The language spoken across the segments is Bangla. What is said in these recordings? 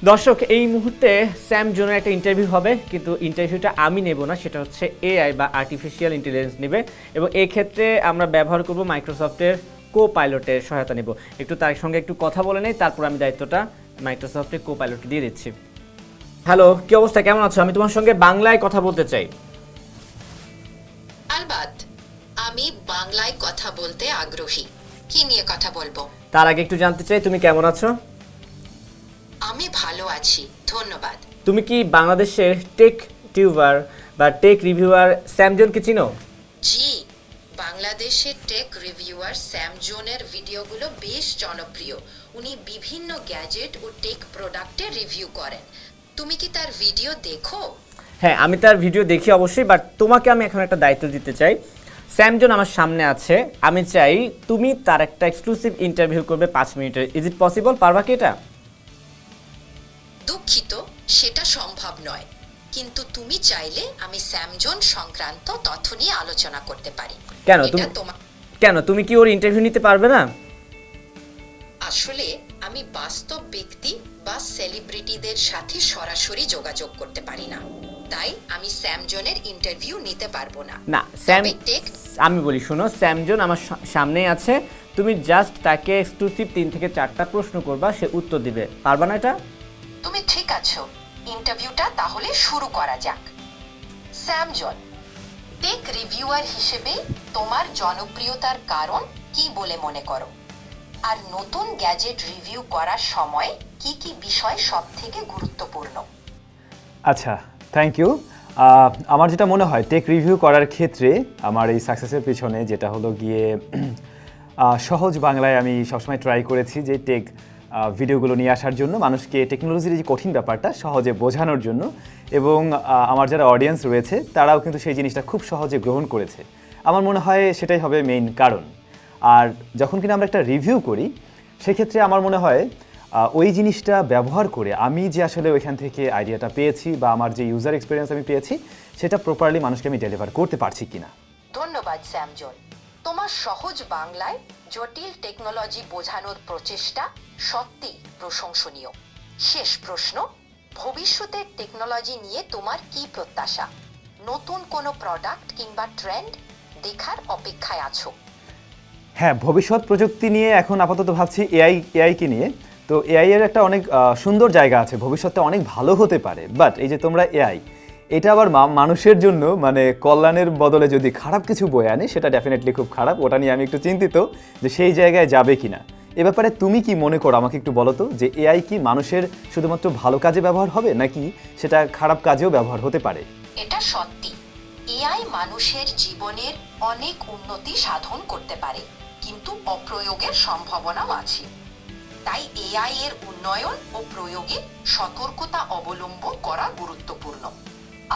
দর্শক, এই মুহূর্তে স্যাম জোনের একটা ইন্টারভিউ হবে, কিন্তু ইন্টারভিউটা আমি নেব না, সেটা হচ্ছে এআই বা আর্টিফিশিয়াল ইন্টেলিজেন্স নেবে। এবং এই ক্ষেত্রে আমরা ব্যবহার করব মাইক্রোসফটের কো-পাইলটের সহায়তা নেব। একটু তার সঙ্গে একটু কথা বলে নেই, তারপর আমি দায়িত্বটা মাইক্রোসফটের কো-পাইলটকে দিয়ে দিচ্ছি। হ্যালো, কি অবস্থা, কেমন আছো? আমি তোমার সঙ্গে বাংলায় কথা বলতে চাই। আলবাত, আমি বাংলায় কথা বলতে আগ্রহী। কি নিয়ে কথা বলবো? তার আগে একটু জানতে চাই তুমি কেমন আছো। আমি ভালো আছি, ধন্যবাদ। তুমি কি বাংলাদেশের টেক টিউবার বা টেক রিভিউয়ার স্যাম জোনকে চিনো? জি, বাংলাদেশের টেক রিভিউয়ার স্যাম জোনের ভিডিওগুলো বেশ জনপ্রিয়। উনি বিভিন্ন গ্যাজেট ও টেক প্রোডাক্টের রিভিউ করেন। তুমি কি তার ভিডিও দেখো? হ্যাঁ, আমি তার ভিডিও দেখি অবশ্যই, বাট তোমাকে আমি এখন একটা দায়িত্ব দিতে চাই। স্যাম জোন আমার সামনে আছে, আমি চাই তুমি তার একটা এক্সক্লুসিভ ইন্টারভিউ করবে 5 মিনিটের। Is it possible? পারবা কি এটা? দুঃখিত, সেটা সম্ভব নয়, কিন্তু তুমি চাইলে আমি স্যাম জোন সংক্রান্ত তথ্য নিয়ে আলোচনা করতে পারি। কেন তুমি কি ওর ইন্টারভিউ নিতে পারবে না? আসলে আমি বাস্তব ব্যক্তি বা সেলিব্রিটিদের সাথে সরাসরি যোগাযোগ করতে পারি না, তাই আমি স্যাম জোনের ইন্টারভিউ নিতে পারবো না। না স্যাম, আমি বলি শোনো, স্যাম জোন আমার সামনেই আছে, তুমি জাস্ট তাকে এক্সক্লুসিভ 3 থেকে 4টা প্রশ্ন করবা, সে উত্তর দিবে। পারবা না এটা? তুমি ঠিক আছো, ইন্টারভিউটা তাহলে শুরু করা যাক। স্যাম জন, টেক রিভিউয়ার হিসেবে তোমার জনপ্রিয়তার কারণ কি বলে মনে করো? আর নতুন গ্যাজেট রিভিউ করার সময় কি কি বিষয় সবথেকে গুরুত্বপূর্ণ? আচ্ছা, থ্যাংক ইউ। আমার যেটা মনে হয় টেক রিভিউ করার ক্ষেত্রে আমার এই সাকসেসের পিছনে যেটা হলো গিয়ে সহজ বাংলায় আমি সবসময় ট্রাই করেছি যে টেক ভিডিওগুলো নিয়ে আসার জন্য, মানুষকে টেকনোলজির যে কঠিন ব্যাপারটা সহজে বোঝানোর জন্য, এবং আমার যারা অডিয়েন্স রয়েছে তারাও কিন্তু সেই জিনিসটা খুব সহজে গ্রহণ করেছে। আমার মনে হয় সেটাই হবে মেইন কারণ। আর যখন কিনা আমরা একটা রিভিউ করি সেক্ষেত্রে আমার মনে হয় ওই জিনিসটা ব্যবহার করে আমি যে আসলে ওইখান থেকে আইডিয়াটা পেয়েছি বা আমার যে ইউজার এক্সপিরিয়েন্স আমি পেয়েছি সেটা প্রপারলি মানুষকে আমি ডেলিভার করতে পারছি কিনা। ধন্যবাদ স্যামজন, তোমার সহজ বাংলায় জটিল টেকনোলজি বোঝানোর প্রচেষ্টা সত্যিই প্রশংসনীয়। শেষ প্রশ্ন, ভবিষ্যতের টেকনোলজি নিয়ে তোমার কি প্রত্যাশা? নতুন কোনো প্রোডাক্ট কিংবা ট্রেন্ড দেখার অপেক্ষায় আছো? হ্যাঁ, ভবিষ্যৎ প্রযুক্তি নিয়ে এখন আপাতত ভাবছি এআইকে নিয়ে। তো এআই এর একটা অনেক সুন্দর জায়গা আছে, ভবিষ্যৎটা অনেক ভালো হতে পারে। বাট এই যে তোমরা এআই, এটা আবার মানুষের জন্য মানে কল্যাণের বদলে যদি খারাপ কিছু বয়ে আনে সেটা ডেফিনেটলি খুব খারাপ। ওটা নিয়ে আমি একটু চিন্তিত যে সেই জায়গায় যাবে কিনা। এ ব্যাপারে তুমি কি মনে করো, আমাকে একটু বলো তো, যে এআই কি মানুষের শুধুমাত্র ভালো কাজে ব্যবহার হবে নাকি সেটা খারাপ কাজেও ব্যবহার হতে পারে? এটা সত্যি, এআই মানুষের জীবনের অনেক উন্নতি সাধন করতে পারে, কিন্তু অপ্রয়োগের সম্ভাবনাও আছে। তাই এআই এর উন্নয়ন ও প্রয়োগে সতর্কতা অবলম্বন করা গুরুত্বপূর্ণ।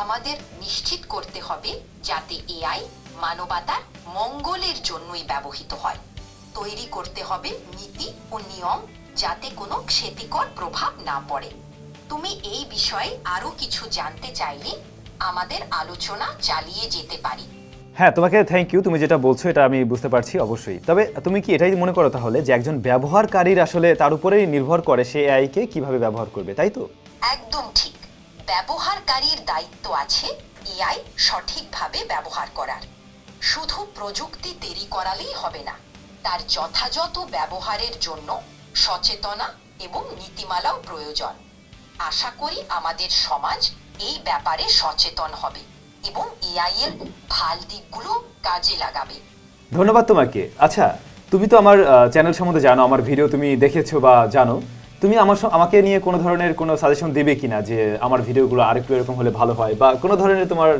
আমাদের নিশ্চিত করতে হবে যাতে এআই মানবতার মঙ্গলের জন্যই ব্যবহৃত হয়। তৈরি করতে হবে নীতি ও নিয়ম যাতে কোনো ক্ষতিকর প্রভাব না পড়ে। তুমি এই বিষয়ে আরো কিছু জানতে চাইলে আমাদের আলোচনা চালিয়ে যেতে পারি। হ্যাঁ, তোমাকে থ্যাংক ইউ। তুমি যেটা বলছো এটা আমি বুঝতে পারছি অবশ্যই। তবে তুমি কি এটাই মনে করো তাহলে যে একজন ব্যবহারকারীর আসলে তার উপরেই নির্ভর করে সে এআইকে কিভাবে ব্যবহার করবে, তাই তো? একদম ঠিক, ব্যবহারকারীর দায়িত্ব আছে এআই সঠিকভাবে ব্যবহার করার। শুধু প্রযুক্তি তৈরি করালেই হবে না, তার যথাযথ ব্যবহারের জন্য সচেতনা এবং নীতিমালাও প্রয়োজন। আশা করি আমাদের সমাজ এই ব্যাপারে সচেতন হবে এবং এআই এর ভাল দিকগুলো কাজে লাগাবে। ধন্যবাদ তোমাকে। আচ্ছা, তুমি তো আমার চ্যানেল সম্বন্ধে জানো, আমার ভিডিও তুমি দেখেছো বা জানো। তুমি আমাকে নিয়ে কোনো ধরনের কোনো সাজেশন দেবে কিনা যে আমার ভিডিওগুলো আরেকটু এরকম হলে ভালো হয়, বা কোনো ধরনের তোমার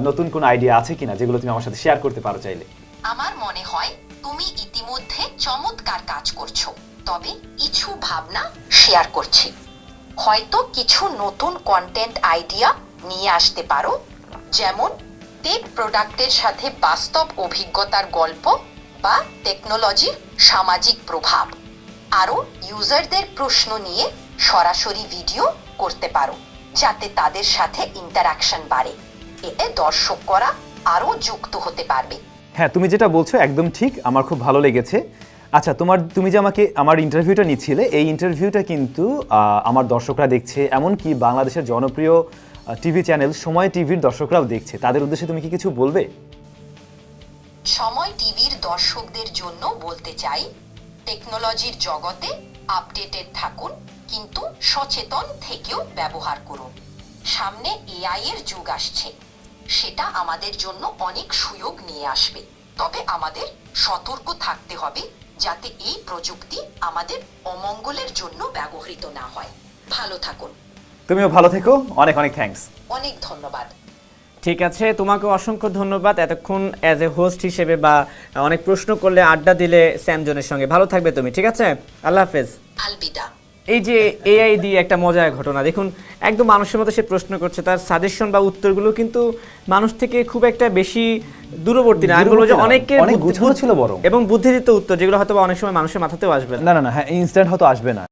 নতুন কোনো আইডিয়া আছে কিনা যেগুলো তুমি আমার সাথে শেয়ার করতে পারো চাইলে? আমার মনে হয় তুমি ইতিমধ্যে চমৎকার কাজ করছো, তবে কিছু ভাবনা শেয়ার করছি। হয়তো কিছু নতুন কন্টেন্ট আইডিয়া নিয়ে আসতে পারো, যেমন টেক প্রোডাক্টের সাথে বাস্তব অভিজ্ঞতার গল্প বা টেকনোলজির সামাজিক প্রভাব। আরও ইউজারদের প্রশ্ন নিয়ে সরাসরি ভিডিও করতে পারো যাতে তাদের সাথে ইন্টারাকশন বাড়ে। এতে দর্শকরা আরও যুক্ত হতে পারবে। হ্যাঁ, তুমি যেটা বলছো একদম ঠিক, আমার খুব ভালো লেগেছে। আচ্ছা, তুমি যে আমাকে আমার ইন্টারভিউটা নিচ্ছিলে, এই ইন্টারভিউটা কিন্তু আমার দর্শকরা দেখছে, এমনকি বাংলাদেশের জনপ্রিয় টিভি চ্যানেল সময় টিভির দর্শকরাও দেখছে। তাদের উদ্দেশ্যে তুমি কি কিছু বলবে? সময় টিভির দর্শকদের জন্য বলতে চাই, টেকনোলজির জগতে আপডেটেড থাকুন, কিন্তু সচেতন থেকেও ব্যবহার করুন। সামনে এআই এর যুগ আসছে, সেটা আমাদের জন্য অনেক সুযোগ নিয়ে আসবে, তবে আমাদের সতর্ক থাকতে হবে যাতে এই প্রযুক্তি আমাদের অমঙ্গলের জন্য ব্যবহৃত না হয়। ভালো থাকুন। তুমিও ভালো থেকো, অনেক অনেক থ্যাঙ্কস। অনেক ধন্যবাদ। ঠিক আছে, তোমাকে অসংখ্য ধন্যবাদ এতক্ষণ অ্যাজ এ হোস্ট হিসেবে বা অনেক প্রশ্ন করলে, আড্ডা দিলে স্যামজনের সঙ্গে। ভালো থাকবে তুমি, ঠিক আছে? আল্লাহ হাফেজ। আলবিদা। এই যে এআই দিয়ে একটা মজার ঘটনা দেখুন, একদম মানুষের মতো সে প্রশ্ন করছে, তার সাজেশন বা উত্তরগুলো কিন্তু মানুষ থেকে খুব একটা বেশি দূরবর্তী না। আমি বলবো যে অনেক গুছানো ছিল বরং, এবং বুদ্ধিদীপ্ত উত্তর, যেগুলো হয়তো অনেক সময় মানুষের মাথাতেও আসবে না। না, হ্যাঁ, ইনস্ট্যান্ট হয়তো আসবে না।